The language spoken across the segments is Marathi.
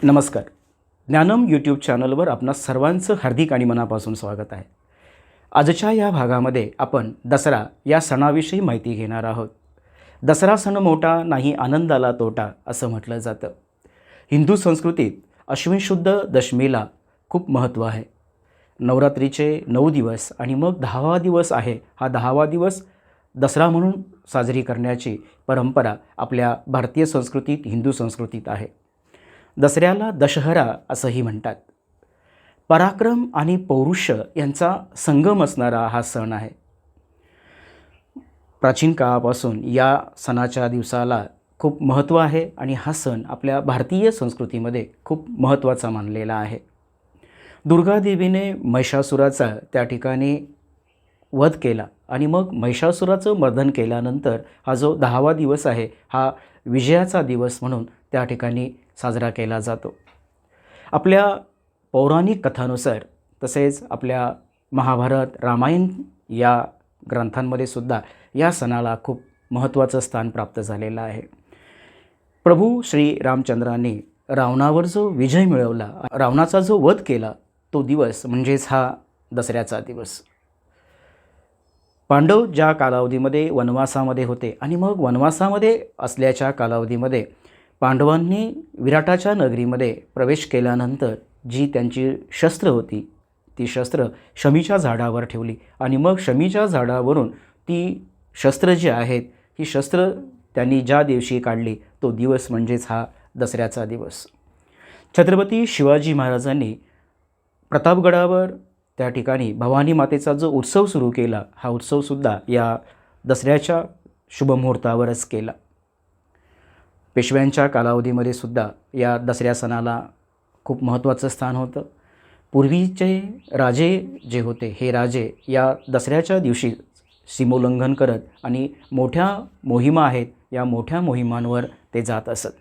नमस्कार. ज्ञानम यूट्यूब चॅनलवर आपणा सर्वांचं हार्दिक आणि मनापासून स्वागत आहे. आजच्या या भागामध्ये आपण दसरा या सणाविषयी माहिती घेणार आहोत. दसरा सण मोठा नाही आनंदाला तोटा असं म्हटलं जातं. हिंदू संस्कृतीत अश्विन शुद्ध दशमीला खूप महत्त्व आहे. नवरात्रीचे 9 दिवस आणि मग 10वा दिवस आहे. हा 10वा दिवस दसरा म्हणून साजरी करण्याची परंपरा आपल्या भारतीय संस्कृतीत, हिंदू संस्कृतीत आहे. दसऱ्याला दशहरा असंही म्हणतात. पराक्रम आणि पौरुष यांचा संगम असणारा हा सण आहे. प्राचीन काळापासून या सणाच्या दिवसाला खूप महत्त्व आहे आणि हा सण आपल्या भारतीय संस्कृतीमध्ये खूप महत्त्वाचा मानलेला आहे. दुर्गादेवीने महिषासुराचा त्या ठिकाणी वध केला आणि मग महिषासुराचं मर्दन केल्यानंतर हा जो 10वा दिवस आहे हा विजयाचा दिवस म्हणून त्या ठिकाणी साजरा केला जातो. आपल्या पौराणिक कथानुसार तसेच आपल्या महाभारत, रामायण या ग्रंथांमध्ये सुद्धा या सणाला खूप महत्त्वाचं स्थान प्राप्त झालेलं आहे. प्रभू श्री रामचंद्रांनी रावणावर जो विजय मिळवला, रावणाचा जो वध केला, तो दिवस म्हणजेच हा दसऱ्याचा दिवस. पांडव ज्या कालावधीमध्ये वनवासामध्ये होते आणि मग वनवासामध्ये असल्याच्या कालावधीमध्ये पांडवांनी विराटाच्या नगरीमध्ये प्रवेश केल्यानंतर जी त्यांची शस्त्र होती ती शस्त्र शमीच्या झाडावर ठेवली आणि मग शमीच्या झाडावरून ती शस्त्र जी आहेत ही शस्त्र त्यांनी ज्या दिवशी काढली तो दिवस म्हणजेच हा दसऱ्याचा दिवस. छत्रपती शिवाजी महाराजांनी प्रतापगडावर त्या ठिकाणी भवानी मातेचा जो उत्सव सुरू केला, हा उत्सवसुद्धा या दसऱ्याच्या शुभमुहूर्तावरच केला. पेशव्यांच्या कालावधीमध्ये सुद्धा या दसऱ्या सणाला खूप महत्त्वाचं स्थान होतं. पूर्वीचे राजे जे होते हे राजे या दसऱ्याच्या दिवशी सीमोल्लंघन करत आणि मोठ्या मोहिमा आहेत या मोठ्या मोहिमांवर ते जात असत.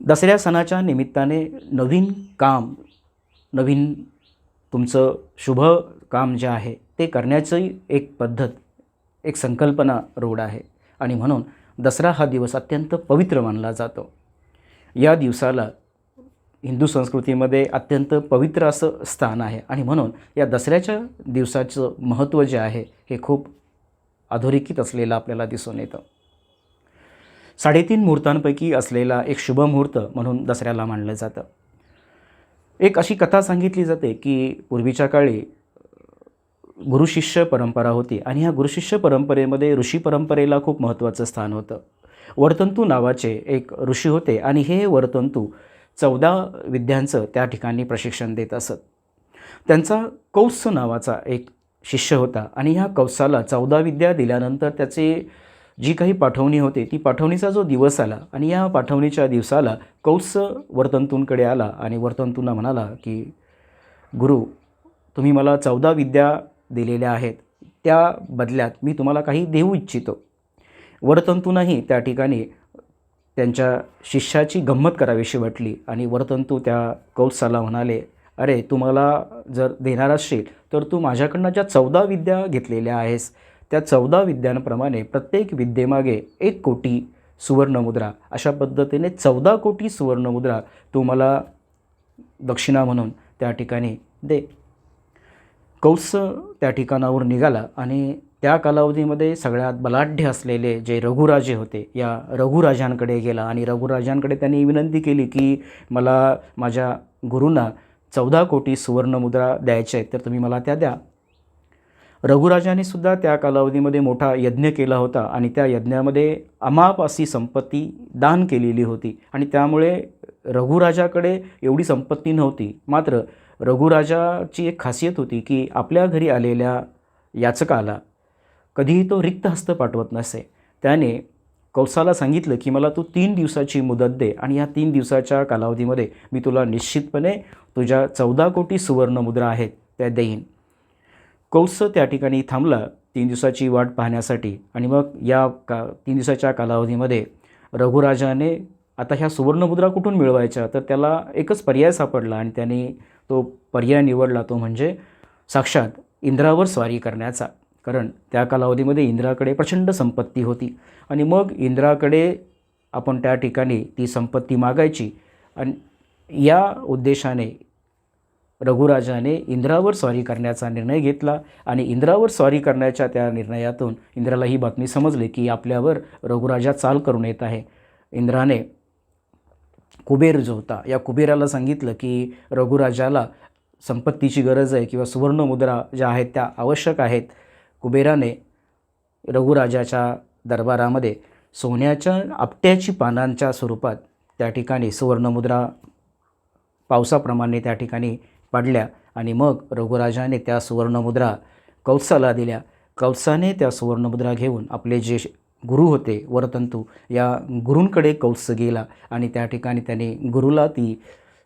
दसऱ्या सणाच्या निमित्ताने नवीन काम, नवीन तुमचं शुभ काम जे आहे ते करण्याची एक पद्धत, एक संकल्पना रूढ आहे आणि म्हणून दसरा हा दिवस अत्यंत पवित्र मानला जातो. या दिवसाला हिंदू संस्कृतीमध्ये अत्यंत पवित्र असं स्थान आहे आणि म्हणून या दसऱ्याच्या दिवसाचं महत्त्व जे आहे हे खूप अधोरेखित असलेलं आपल्याला दिसून येतं. 3.5 मुहूर्तांपैकी असलेला एक शुभ मुहूर्त म्हणून दसऱ्याला मानलं जातं. एक अशी कथा सांगितली जाते की पूर्वीच्या काळी गुरुशिष्य परंपरा होती आणि ह्या गुरुशिष्य परंपरेमध्ये ऋषी परंपरेला खूप महत्त्वाचं स्थान होतं. वर्तंतू नावाचे एक ऋषी होते आणि हे वर्तंतू 14 विद्यांचं त्या ठिकाणी प्रशिक्षण देत असत. त्यांचा कौत्स नावाचा एक शिष्य होता आणि ह्या कौत्साला 14 विद्या दिल्यानंतर त्याचे जी काही पाठवणी होती ती पाठवणीचा जो दिवस आला आणि या पाठवणीच्या दिवसाला कौत्स वर्तंतूंकडे आला आणि वर्तंतूंना म्हणाला की गुरु, तुम्ही मला 14 विद्या दिलेल्या आहेत, त्या बदल्यात मी तुम्हाला काही देऊ इच्छितो. वर्तंतूंनाही त्या ठिकाणी त्यांच्या शिष्याची गंमत करावीशी वाटली आणि वर्तंतू त्या कौत्साला म्हणाले, अरे तू मला जर देणार असशील तर तू माझ्याकडनं ज्या 14 विद्या घेतलेल्या आहेस त्या 14 विद्यांप्रमाणे प्रत्येक विद्येमागे 1 कोटी सुवर्णमुद्रा, अशा पद्धतीने 14 कोटी सुवर्णमुद्रा तू मला दक्षिणा म्हणून त्या ठिकाणी दे. कौत्स त्या ठिकाणावर निघाला आणि त्या कालावधीमध्ये सगळ्यात बलाढ्य असलेले जे रघुराजे होते या रघुराजांकडे गेला आणि रघुराजांकडे त्यांनी विनंती केली की मला माझ्या गुरूंना 14 कोटी सुवर्णमुद्रा द्यायच्या आहेत, तर तुम्ही मला त्या द्या. रघुराजांनी सुद्धा त्या कालावधीमध्ये मोठा यज्ञ केला होता आणि त्या यज्ञामध्ये अमाप अशी संपत्ती दान केलेली होती आणि त्यामुळे रघुराजाकडे एवढी संपत्ती नव्हती. मात्र रघुराजाची एक खासियत होती की आपल्या घरी आलेल्या याचकाला कधीही तो रिक्त हस्त पाठवत नसे. त्याने कौत्साला सांगितलं की मला तू 3 दिवसाची मुदत दे आणि या 3 दिवसाच्या कालावधीमध्ये मी तुला निश्चितपणे तुझ्या 14 कोटी सुवर्णमुद्रा आहेत त्या देईन. कौत्स त्या ठिकाणी थांबला 3 दिवसाची वाट पाहण्यासाठी आणि मग या 3 दिवसाच्या कालावधीमध्ये रघुराजाने आता ह्या सुवर्णमुद्रा कुठून मिळवायच्या, तर त्याला एकच पर्याय सापडला आणि त्याने तो पर्याय निवडला, तो म्हणजे साक्षात इंद्रावर स्वारी करण्याचा. कारण त्या कालावधीमध्ये इंद्राकडे प्रचंड संपत्ती होती आणि मग इंद्राकडे आपण त्या ठिकाणी ती संपत्ती मागायची आणि या उद्देशाने रघुराजाने इंद्रावर स्वारी करण्याचा निर्णय घेतला आणि इंद्रावर स्वारी करण्याच्या त्या निर्णयातून इंद्राला ही बातमी समजली की आपल्यावर रघुराजा चाल करून येत आहे. इंद्राने कुबेर जो होता या कुबेराला सांगितलं की रघुराजाला संपत्तीची गरज आहे किंवा सुवर्णमुद्रा ज्या आहेत त्या आवश्यक आहेत. कुबेराने रघुराजाच्या दरबारामध्ये सोन्याच्या आपट्याची पानांच्या स्वरूपात त्या ठिकाणी सुवर्णमुद्रा पावसाप्रमाणे त्या ठिकाणी पडल्या आणि मग रघुराजाने त्या सुवर्णमुद्रा कौत्साला दिल्या. कौत्साने त्या सुवर्णमुद्रा घेऊन आपले जे गुरु होते वरतंतू या गुरूंकडे कौत्स गेला आणि त्या ठिकाणी त्याने गुरुला ती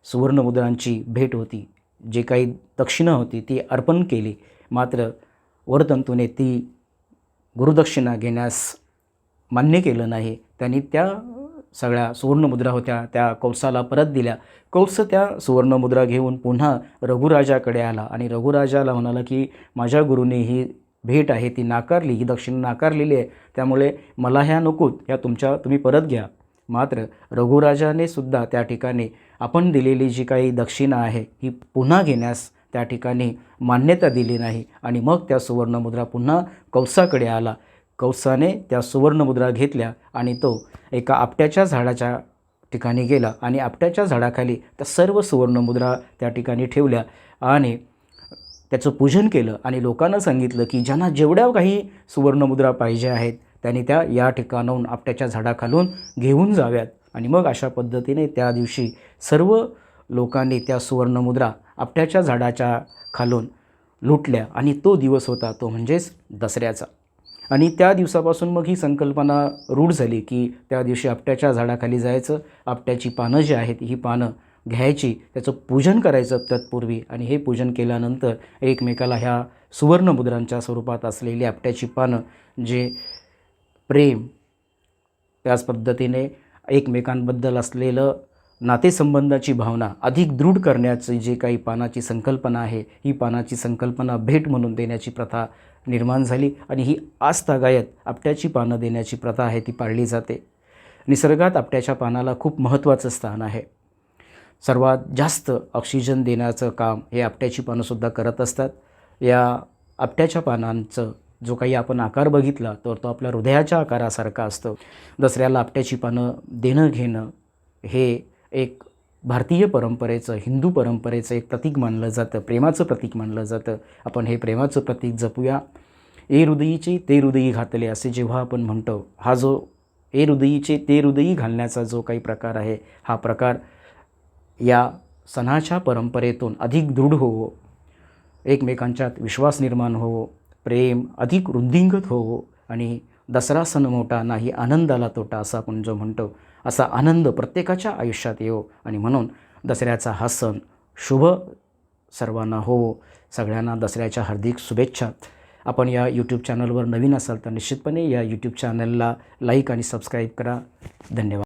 सुवर्णमुद्रांची भेट होती, जे काही दक्षिणा होती ती अर्पण केली. मात्र वरतंतूने ती गुरुदक्षिणा घेण्यास मान्य केलं नाही. त्यांनी त्या सगळ्या सुवर्णमुद्रा होत्या त्या कौत्साला परत दिल्या. कौत्स त्या सुवर्णमुद्रा घेऊन पुन्हा रघुराजाकडे आला आणि रघुराजाला म्हणाला की माझ्या गुरुने ही भेट आहे ती नाकारली, ही दक्षिणा नाकारलेली आहे, त्यामुळे मला ह्या नकोत, ह्या तुम्ही परत घ्या. मात्र रघुराजाने सुद्धा त्या ठिकाणी आपण दिलेली जी काही दक्षिणा आहे ही पुन्हा घेण्यास त्या ठिकाणी मान्यता दिली नाही आणि मग त्या सुवर्णमुद्रा पुन्हा कौत्साकडे आला. कौत्साने त्या सुवर्णमुद्रा घेतल्या आणि तो एका आपट्याच्या झाडाच्या ठिकाणी गेला आणि आपट्याच्या झाडाखाली त्या सर्व सुवर्णमुद्रा त्या ठिकाणी ठेवल्या आणि त्याचं पूजन केलं आणि लोकांना सांगितलं की ज्यांना जेवढ्या काही सुवर्णमुद्रा पाहिजे आहेत त्यांनी त्या या ठिकाणाहून आपट्याच्या झाडाखालून घेऊन जाव्यात. आणि मग अशा पद्धतीने त्या दिवशी सर्व लोकांनी त्या सुवर्णमुद्रा आपट्याच्या झाडाच्या खालून लुटल्या आणि तो दिवस होता तो म्हणजेच दसऱ्याचा. आणि त्या दिवसापासून मग ही संकल्पना रूढ झाली की त्या दिवशी आपट्याच्या झाडाखाली जायचं, आपट्याची पानं जी आहेत ही पानं घ्यायची, त्याचं पूजन करायचं तत्पूर्वी आणि हे पूजन केल्यानंतर एकमेकाला ह्या सुवर्णमुद्रांच्या स्वरूपात असलेली आपट्याची पानं जे प्रेम, त्याच पद्धतीने एकमेकांबद्दल असलेलं नातेसंबंधाची भावना अधिक दृढ करण्याची जी काही पानाची संकल्पना आहे ही पानाची संकल्पना भेट म्हणून देण्याची प्रथा निर्माण झाली आणि ही आजतागायत आपट्याची पानं देण्याची प्रथा आहे ती पाळली जाते. निसर्गात आपट्याच्या पानाला खूप महत्त्वाचं स्थान आहे. सर्वात जास्त ऑक्सिजन देण्याचं काम हे आपट्याची पानंसुद्धा करत असतात. या आपट्याच्या पानांचं जो काही आपण आकार बघितला तर तो आपल्या हृदयाच्या आकारासारखा असतो. दसऱ्याला आपट्याची पानं देणं घेणं हे एक भारतीय परंपरेचं, हिंदू परंपरेचं एक प्रतीक मानलं जातं, प्रेमाचं प्रतीक मानलं जातं. आपण हे प्रेमाचं प्रतीक जपूया. ए हृदयीचे ते हृदयी घातले असे जेव्हा आपण म्हणतो, हा जो ए हृदयीचे ते हृदयी घालण्याचा जो काही प्रकार आहे हा प्रकार या सणाच्या परंपरेतून अधिक दृढ होवो, एकमेकांच्यात विश्वास निर्माण होवो, प्रेम अधिक वृद्धिंगत होवो आणि दसरा सण मोठा नाही आनंदाला तोटा असं आपण जो म्हणतो असा आनंद प्रत्येकाच्या आयुष्यात येवो आणि म्हणून दसऱ्याचा हा सण शुभ सर्वांना होवो. सगळ्यांना दसऱ्याच्या हार्दिक शुभेच्छा. आपण या यूट्यूब चॅनलवर नवीन असाल तर निश्चितपणे या यूट्यूब चॅनलला लाईक आणि सबस्क्राईब करा. धन्यवाद.